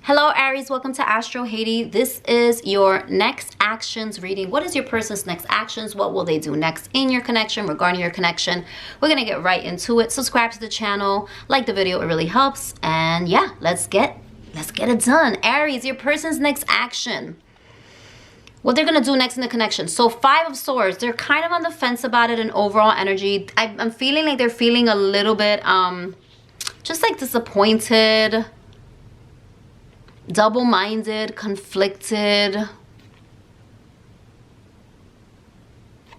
Hello Aries, welcome to Astro Haiti. This is your next actions reading. What is your person's next actions? What will they do next in your connection, regarding your connection? We're gonna get right into it. Subscribe to the channel, like the video, it really helps. And yeah, let's get it done. Aries, your person's next action. What they're gonna do next in the connection. So 5 of Swords, they're kind of on the fence about it in overall energy. I'm feeling like they're feeling a little bit just like disappointed, double-minded, conflicted,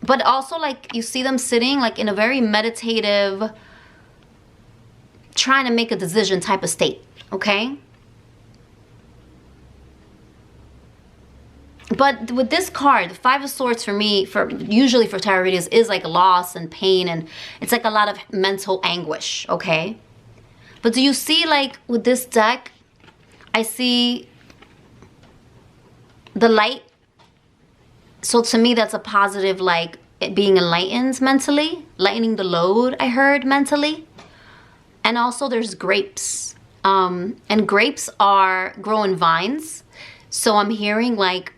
but also like you see them sitting like in a very meditative, trying to make a decision type of state, okay? But with this card, the 5 of Swords for me, usually for tarot readers, is like loss and pain, and it's like a lot of mental anguish, okay? But do you see, like with this deck, I see the light. So to me, that's a positive, like it being enlightened mentally, lightening the load, I heard, mentally. And also there's grapes. And grapes are growing vines. So I'm hearing like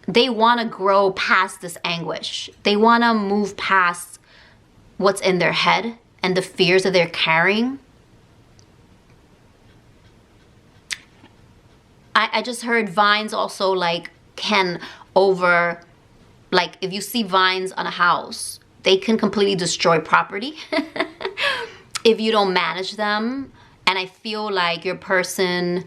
they want to grow past this anguish. They want to move past what's in their head and the fears that they're carrying. I just heard vines also like can like if you see vines on a house, they can completely destroy property if you don't manage them. And I feel like your person,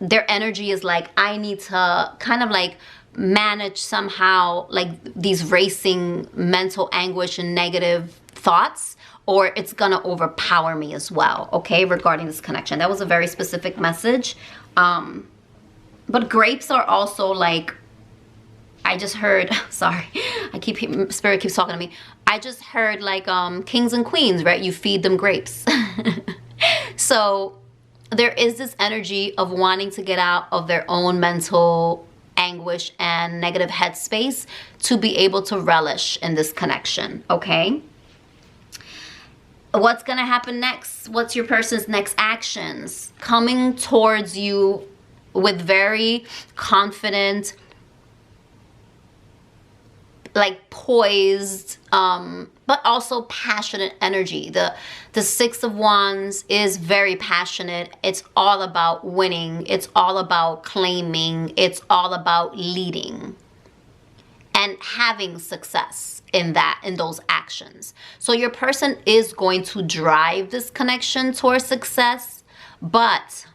their energy is like, I need to kind of like manage somehow like these racing mental anguish and negative thoughts, or it's gonna overpower me as well, okay, regarding this connection. That was a very specific message. But grapes are also like, I just heard, sorry, Spirit keeps talking to me. I just heard like kings and queens, right? You feed them grapes. So there is this energy of wanting to get out of their own mental anguish and negative headspace to be able to relish in this connection, okay? What's gonna happen next? What's your person's next actions? Coming towards you with very confident, like poised, but also passionate energy. The 6 of Wands is very passionate. It's all about winning. It's all about claiming. It's all about leading and having success in those actions. So your person is going to drive this connection towards success, but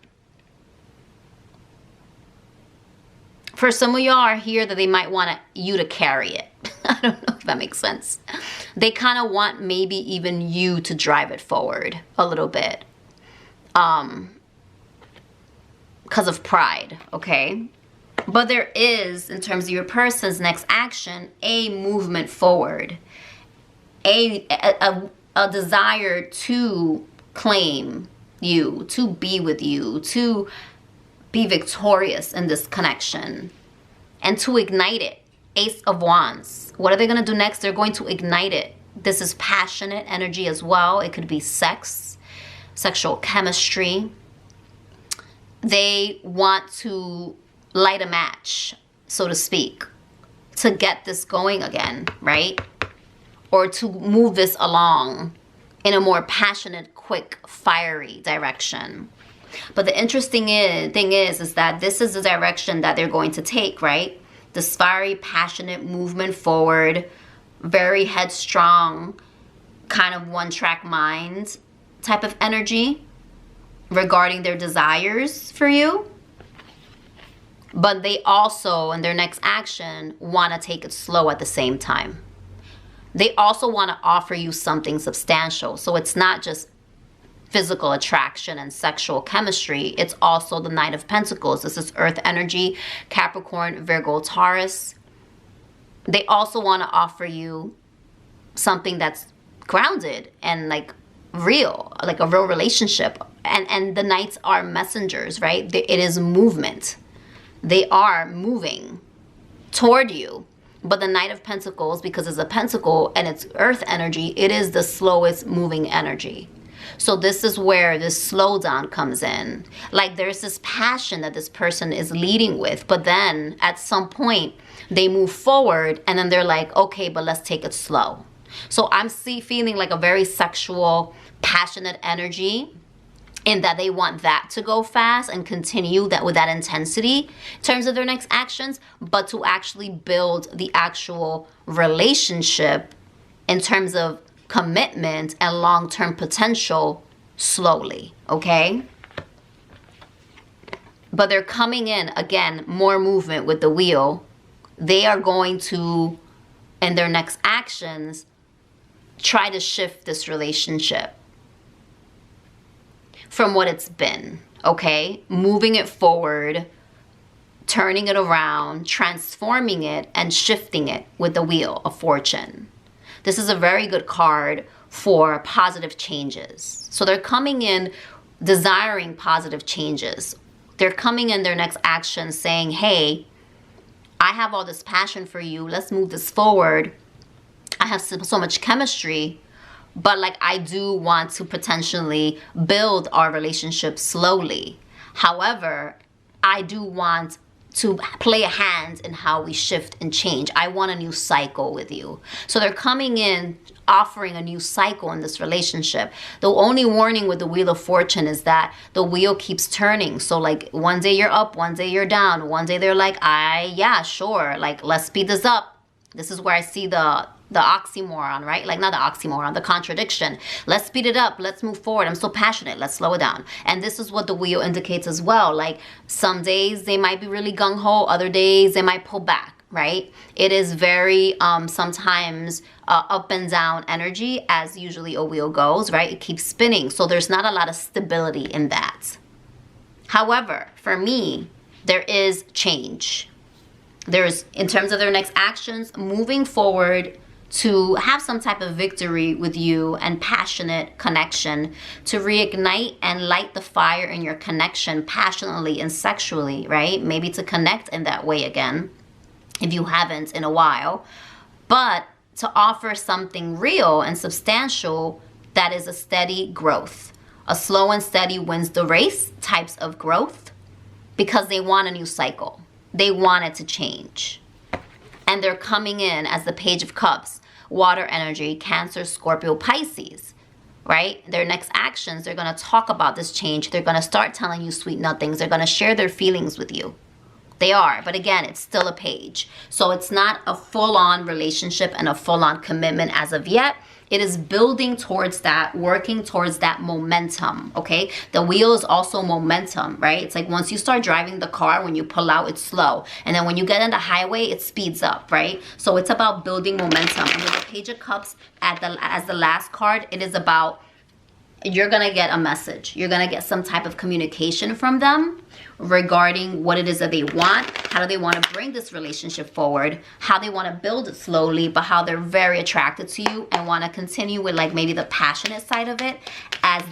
for some of y'all are here that they might want you to carry it. I don't know if that makes sense. They kind of want maybe even you to drive it forward a little bit because of pride, okay? But there is, in terms of your person's next action, a movement forward, a desire to claim you, to be with you, to be victorious in this connection, and to ignite it. Ace of Wands. What are they going to do next? They're going to ignite it. This is passionate energy as well. It could be sex, sexual chemistry. They want to light a match, so to speak, to get this going again, right? Or to move this along in a more passionate, quick, fiery direction. But the interesting thing is that this is the direction that they're going to take, right? This fiery, passionate movement forward, very headstrong, kind of one-track mind type of energy regarding their desires for you. But they also, in their next action, want to take it slow at the same time. They also want to offer you something substantial. So it's not just physical attraction and sexual chemistry. It's also the Knight of Pentacles. This is earth energy, Capricorn, Virgo, Taurus. They also want to offer you something that's grounded and like real, like a real relationship. And the Knights are messengers, right? It is movement. They are moving toward you. But the Knight of Pentacles, because it's a pentacle and it's earth energy, it is the slowest moving energy. So this is where this slowdown comes in. Like there's this passion that this person is leading with, but then at some point they move forward and then they're like, okay, but let's take it slow. So I'm feeling like a very sexual, passionate energy, in that they want that to go fast and continue that with that intensity in terms of their next actions, but to actually build the actual relationship in terms of commitment and long-term potential slowly, okay? But they're coming in, again, more movement with the wheel. They are going to, in their next actions, try to shift this relationship from what it's been, okay? Moving it forward, turning it around, transforming it, and shifting it with the Wheel of Fortune. This is a very good card for positive changes. So they're coming in desiring positive changes. They're coming in their next action saying, hey, I have all this passion for you. Let's move this forward. I have so much chemistry. But like I do want to potentially build our relationship slowly. However, I do want to play a hand in how we shift and change. I want a new cycle with you. So they're coming in offering a new cycle in this relationship. The only warning with the Wheel of Fortune is that the wheel keeps turning. So like one day you're up, one day you're down. One day they're like, yeah, sure. Like let's speed this up. This is where I see the oxymoron, right? Like not the oxymoron, the contradiction. Let's speed it up. Let's move forward. I'm so passionate. Let's slow it down. And this is what the wheel indicates as well. Like some days they might be really gung-ho. Other days they might pull back, right? It is very sometimes up and down energy, as usually a wheel goes, right? It keeps spinning. So there's not a lot of stability in that. However, for me, there is change. There's, in terms of their next actions, moving forward to have some type of victory with you and passionate connection, to reignite and light the fire in your connection passionately and sexually, right? Maybe to connect in that way again, if you haven't in a while, but to offer something real and substantial that is a steady growth. A slow and steady wins the race types of growth, because they want a new cycle. They want it to change. And they're coming in as the Page of Cups, water energy, Cancer, Scorpio, Pisces, right? Their next actions, they're going to talk about this change. They're going to start telling you sweet nothings. They're going to share their feelings with you. They are. But again, it's still a page. So it's not a full-on relationship and a full-on commitment as of yet. It is building towards that, working towards that momentum, okay? The wheel is also momentum, right? It's like once you start driving the car, when you pull out, it's slow. And then when you get on the highway, it speeds up, right? So it's about building momentum. And with the Page of Cups as the last card, it is about, you're going to get a message. You're going to get some type of communication from them regarding what it is that they want, how do they want to bring this relationship forward, how they want to build it slowly, but how they're very attracted to you and want to continue with like maybe the passionate side of it as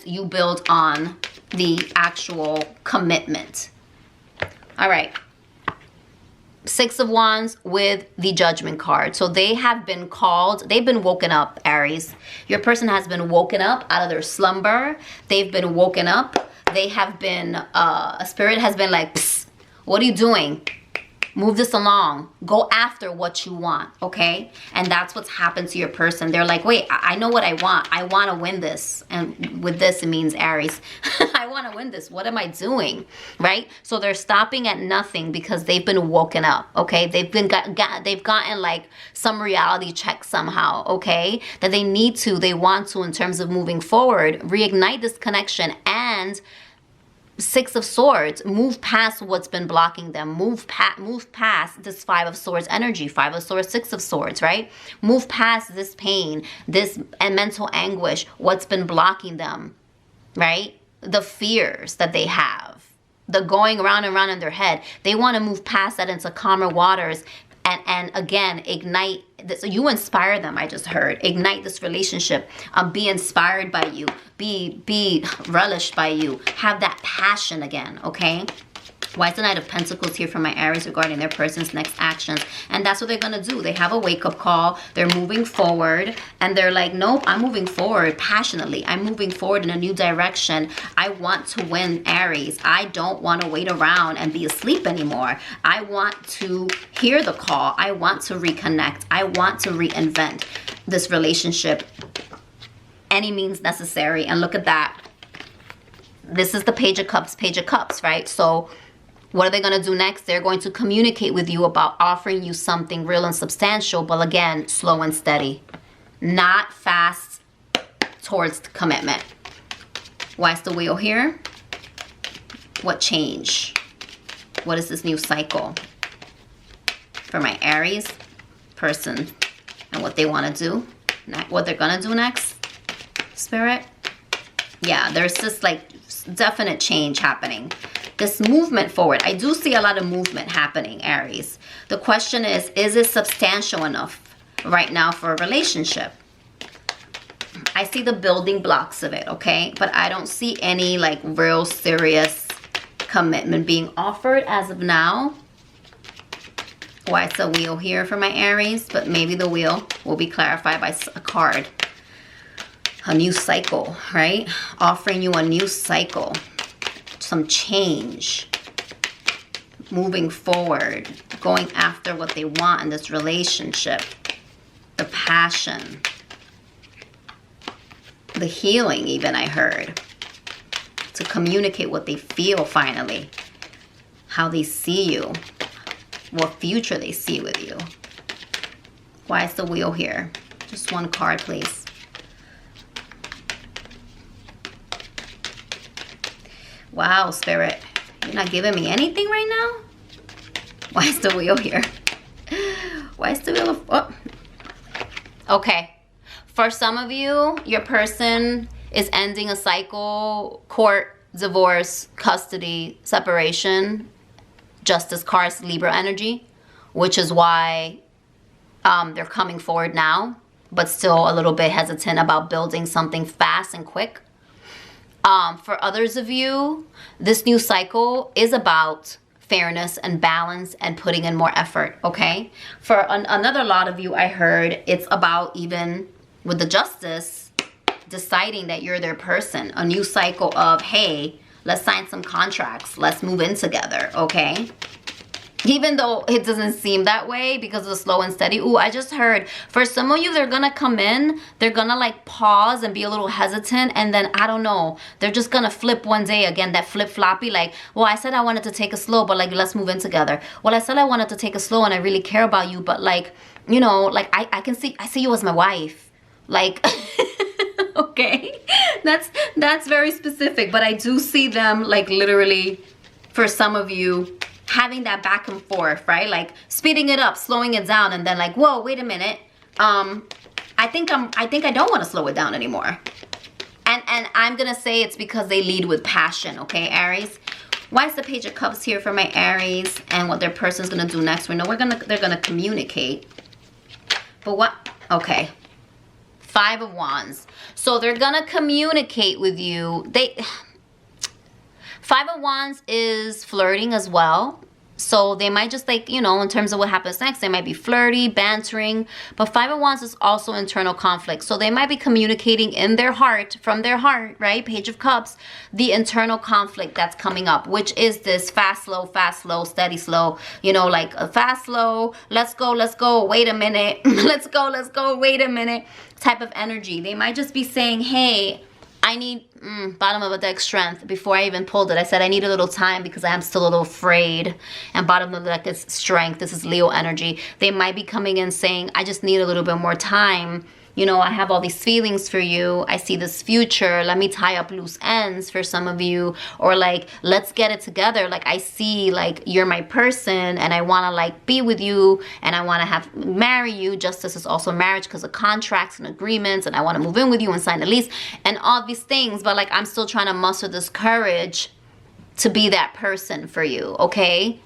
you build on the actual commitment. All right. Six of Wands with the Judgment card. So they have been called, they've been woken up, Aries. Your person has been woken up out of their slumber. They've been woken up. They have been, a spirit has been like, psst, what are you doing? Move this along. Go after what you want, okay? And that's what's happened to your person. They're like, wait, I know what I want. I want to win this. And with this, it means Aries. I want to win this. What am I doing, right? So they're stopping at nothing because they've been woken up, okay? They've gotten like some reality check somehow, okay? That they want to, in terms of moving forward, reignite this connection and Six of Swords, move past what's been blocking them. Move past this Five of Swords energy. Five of Swords, Six of Swords, right? Move past this pain, this mental anguish, what's been blocking them, right? The fears that they have, the going around and around in their head. They want to move past that into calmer waters and again, ignite this. You inspire them, I just heard. Ignite this relationship. Be inspired by you. Be relished by you. Have that passion again, okay? Why is the Knight of Pentacles here for my Aries regarding their person's next actions? And that's what they're going to do. They have a wake-up call. They're moving forward. And they're like, nope, I'm moving forward passionately. I'm moving forward in a new direction. I want to win, Aries. I don't want to wait around and be asleep anymore. I want to hear the call. I want to reconnect. I want to reinvent this relationship. Any means necessary. And look at that. This is the Page of Cups, right? So what are they going to do next? They're going to communicate with you about offering you something real and substantial, but again, slow and steady. Not fast towards commitment. Why is the Wheel here? What change? What is this new cycle? For my Aries person and what they want to do. What they're going to do next, Spirit? Yeah, there's this like definite change happening. This movement forward. I do see a lot of movement happening, Aries. The question is it substantial enough right now for a relationship? I see the building blocks of it, okay? But I don't see any like real serious commitment being offered as of now. Why it's a Wheel here for my Aries? But maybe the Wheel will be clarified by a card. A new cycle, right? Offering you a new cycle. Some change, moving forward, going after what they want in this relationship, the passion, the healing even, I heard, to communicate what they feel finally, how they see you, what future they see with you. Why is the Wheel here? Just one card, please. Wow, Spirit, you're not giving me anything right now? Why is the Wheel here? Why is the Wheel of... Oh. Okay. For some of you, your person is ending a cycle, court, divorce, custody, separation, Justice cards, Libra energy, which is why they're coming forward now, but still a little bit hesitant about building something fast and quick. For others of you, this new cycle is about fairness and balance and putting in more effort, okay? For another lot of you, I heard it's about, even with the Justice, deciding that you're their person. A new cycle of, hey, let's sign some contracts. Let's move in together, okay? Even though it doesn't seem that way because of the slow and steady. Ooh, I just heard for some of you, they're going to come in. They're going to like pause and be a little hesitant. And then, I don't know, they're just going to flip one day again, that flip-floppy. Like, well, I said I wanted to take it slow, but like, let's move in together. Well, I said I wanted to take it slow and I really care about you. But like, you know, like I see you as my wife. Like, okay, that's very specific. But I do see them like literally, for some of you, having that back and forth, right? Like speeding it up, slowing it down, and then like, whoa, wait a minute. I think I don't want to slow it down anymore. And I'm gonna say it's because they lead with passion, okay, Aries? Why is the Page of Cups here for my Aries and what their person's gonna do next? We know they're gonna communicate. But what? Okay. 5 of Wands. So they're gonna communicate with you. 5 of Wands is flirting as well. So they might just like, you know, in terms of what happens next, they might be flirty, bantering. But 5 of Wands is also internal conflict. So they might be communicating in their heart, from their heart, right? Page of Cups, the internal conflict that's coming up, which is this fast, slow, steady, slow. You know, like a fast, slow, let's go, wait a minute. let's go, wait a minute type of energy. They might just be saying, hey, I need bottom of a deck strength. Before I even pulled it, I said I need a little time because I am still a little afraid. And bottom of the deck is strength. This is Leo energy. They might be coming in saying, I just need a little bit more time. You know, I have all these feelings for you. I see this future. Let me tie up loose ends for some of you. Or like, let's get it together. Like, I see like you're my person and I want to like be with you and I want to marry you. Justice is also marriage because of contracts and agreements, and I want to move in with you and sign a lease and all these things. But like, I'm still trying to muster this courage to be that person for you, okay?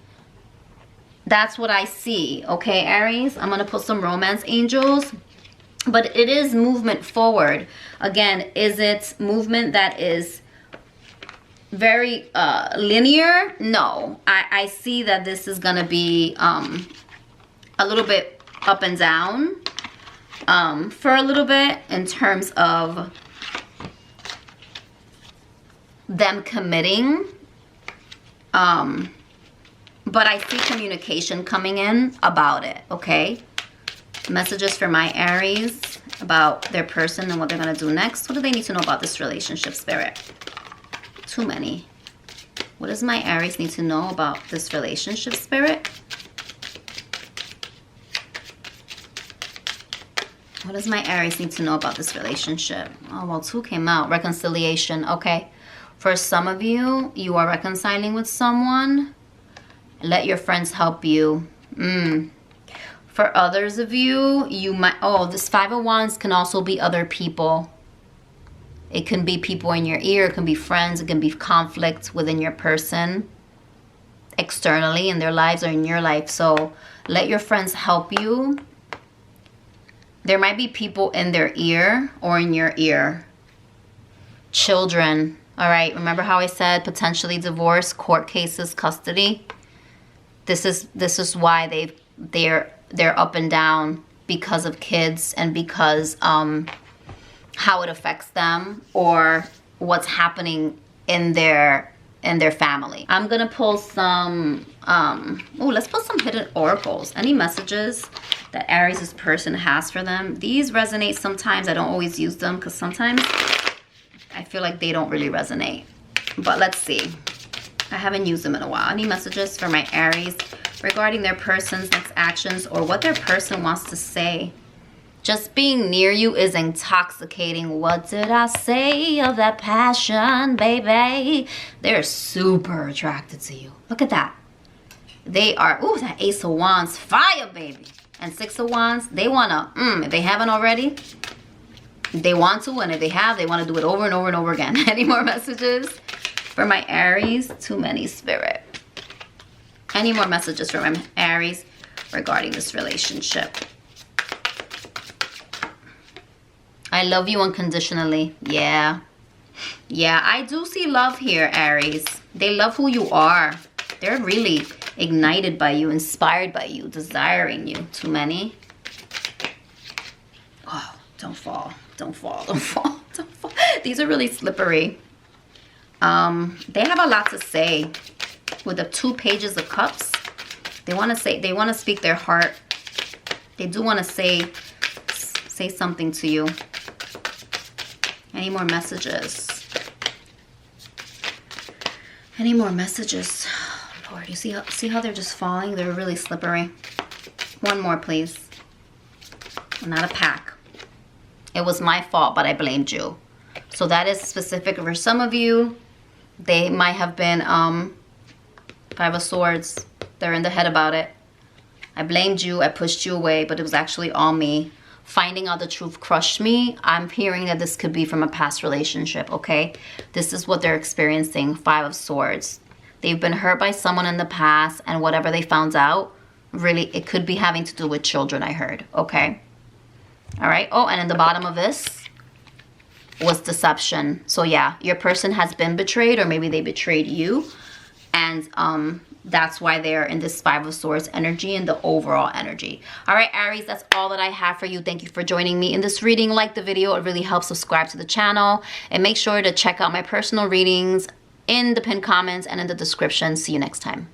That's what I see, okay, Aries? I'm going to put some romance angels. But it is movement forward. Again, is it movement that is very linear. No, I see that this is gonna be a little bit up and down for a little bit in terms of them committing. But I see communication coming in about it, okay? Messages for my Aries about their person and what they're gonna do next. What do they need to know about this relationship, Spirit? Too many. What does my Aries need to know about this relationship, Spirit? What does my Aries need to know about this relationship? Oh, well, 2 came out. Reconciliation, okay. For some of you, you are reconciling with someone. Let your friends help you. For others of you, you might... Oh, this 5 of Wands can also be other people. It can be people in your ear. It can be friends. It can be conflict within your person. Externally in their lives or in your life. So let your friends help you. There might be people in their ear or in your ear. Children. All right. Remember how I said potentially divorce, court cases, custody? This is why they're up and down, because of kids and because how it affects them or what's happening in their family. I'm gonna pull some let's pull some hidden oracles. Any messages that Aries' person has for them? These resonate sometimes. I don't always use them because sometimes I feel like they don't really resonate. But let's see. I haven't used them in a while. Any messages for my Aries regarding their person's next actions or what their person wants to say? Just being near you is intoxicating. What did I say of that passion, baby? They're super attracted to you. Look at that. They are, ooh, that Ace of Wands, fire, baby. And 6 of Wands, they want to, if they haven't already, they want to. And if they have, they want to do it over and over and over again. Any more messages for my Aries? Too many, Spirit. Any more messages from my Aries regarding this relationship? I love you unconditionally. Yeah. Yeah, I do see love here, Aries. They love who you are. They're really ignited by you, inspired by you, desiring you. Too many. Oh, don't fall. Don't fall. Don't fall. Don't fall. These are really slippery. They have a lot to say. With the 2 pages of cups, they want to speak their heart. They do want to say something to you. Any more messages? Any more messages? Lord, you see how they're just falling? They're really slippery. One more, please. Not a pack. It was my fault, but I blamed you. So that is specific for some of you. They might have been 5 of Swords. They're in the head about it. I blamed you. I pushed you away, but it was actually all me. Finding out the truth crushed me. I'm hearing that this could be from a past relationship, okay? This is what they're experiencing. 5 of Swords. They've been hurt by someone in the past, and whatever they found out, really, it could be having to do with children, I heard, okay? All right. Oh, and in the bottom of this was deception. So yeah, your person has been betrayed, or maybe they betrayed you. And that's why they're in this 5 of Swords energy and the overall energy. All right, Aries, that's all that I have for you. Thank you for joining me in this reading. Like the video. It really helps. Subscribe to the channel. And make sure to check out my personal readings in the pinned comments and in the description. See you next time.